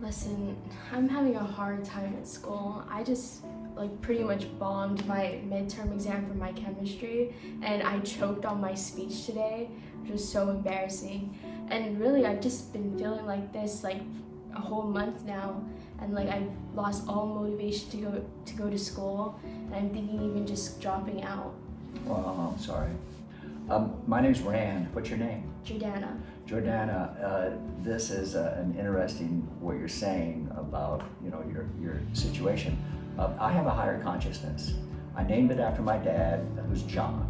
Listen, I'm having a hard time at school. I just pretty much bombed my midterm exam for my chemistry, and I choked on my speech today, which was so embarrassing. And really, I've just been feeling like this a whole month now, and I've lost all motivation to go to school, and I'm thinking even just dropping out. Well, I'm sorry. My name's Rand. What's your name? Jordana. Jordana, this is an interesting what you're saying about your situation. I have a higher consciousness. I named it after my dad, who's John.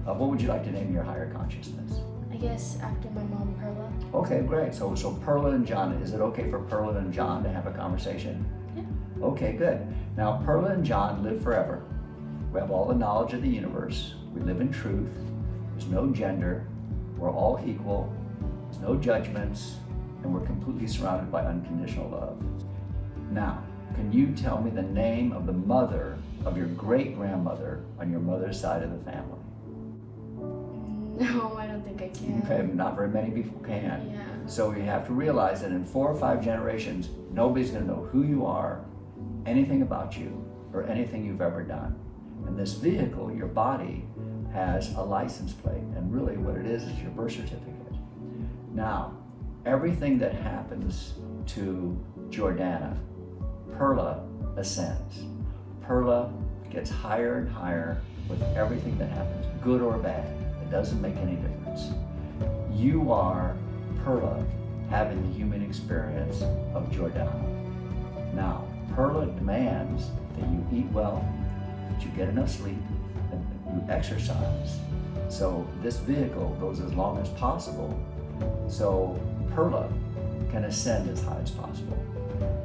What would you like to name your higher consciousness? I guess after my mom, Perla. Okay, great. So Perla and John. Is it okay for Perla and John to have a conversation? Yeah. Okay, good. Now Perla and John live forever. We have all the knowledge of the universe. We live in truth. There's no gender. We're all equal. There's no judgments, and we're completely surrounded by unconditional love. Now, can you tell me the name of the mother of your great-grandmother on your mother's side of the family? No, I don't think I can. Okay, not very many people can. Yeah. So you have to realize that in 4 or 5 generations, nobody's going to know who you are, anything about you, or anything you've ever done. And this vehicle, your body, has a license plate, and really what it is your birth certificate. Now, everything that happens to Jordana, Perla ascends. Perla gets higher and higher with everything that happens, good or bad. It doesn't make any difference. You are Perla having the human experience of Jordana. Now, Perla demands that you eat well, that you get enough sleep, and you exercise. So this vehicle goes as long as possible, so Perla can ascend as high as possible.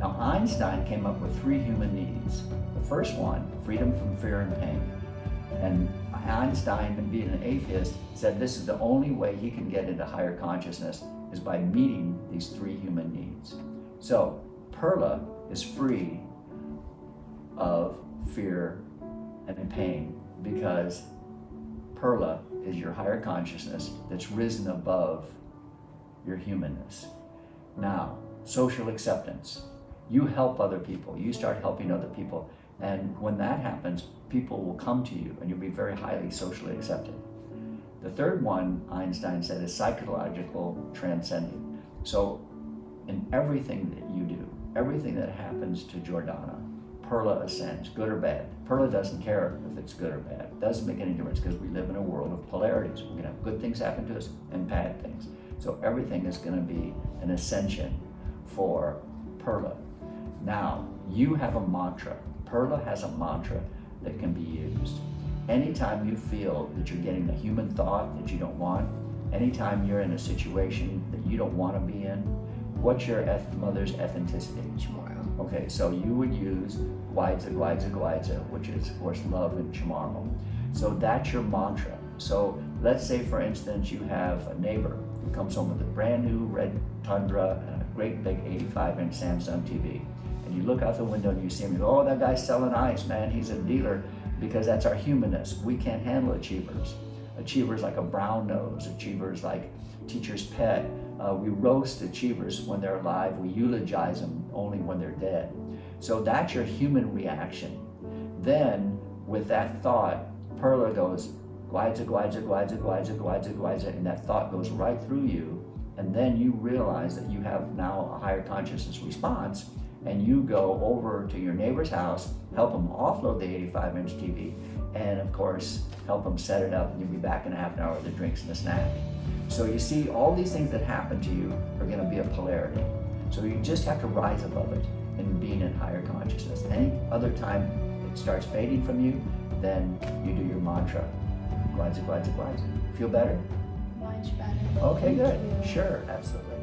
Now Einstein came up with 3 human needs. The first one, freedom from fear and pain. And Einstein, being an atheist, said this is the only way he can get into higher consciousness is by meeting these 3 human needs. So Perla is free of fear and pain because Perla is your higher consciousness that's risen above your humanness. Now, social acceptance. You help other people. You start helping other people. And when that happens, people will come to you and you'll be very highly socially accepted. The third one, Einstein said, is psychological transcending. So in everything that you do, everything that happens to Jordana, Perla ascends, good or bad. Perla doesn't care if it's good or bad. It doesn't make any difference because we live in a world of polarities. We're gonna have good things happen to us and bad things. So everything is gonna be an ascension for Perla. Now, you have a mantra. Perla has a mantra that can be used. Anytime you feel that you're getting a human thought that you don't want, anytime you're in a situation that you don't want to be in, what's your mother's ethnicity? Chamorro. Okay, so you would use Gwaidza, Gwaidza, Gwaidza, which is, of course, love in Chamorro. So that's your mantra. So let's say, for instance, you have a neighbor who comes home with a brand new red Tundra and a great big 85-inch Samsung TV. And you look out the window and you see him, you go, oh, that guy's selling ice, man, he's a dealer, because that's our humanness. We can't handle achievers. Achievers like a brown nose, achievers like teacher's pet. We roast achievers when they're alive, we eulogize them only when they're dead. So that's your human reaction. Then, with that thought, Perla goes, Gwaidza, Gwaidza, Gwaidza, Gwaidza, Gwaidza, Gwaidza, and that thought goes right through you, and then you realize that you have now a higher consciousness response, and you go over to your neighbor's house, help them offload the 85-inch TV, and of course, help them set it up, and you'll be back in a half an hour with the drinks and a snack. So you see, all these things that happen to you are gonna be a polarity. So you just have to rise above it and being in higher consciousness. Any other time it starts fading from you, then you do your mantra, Gwaidza, Gwaidza, Gwaidza. Feel better? Much better. Okay, Thank good. you. Sure, absolutely.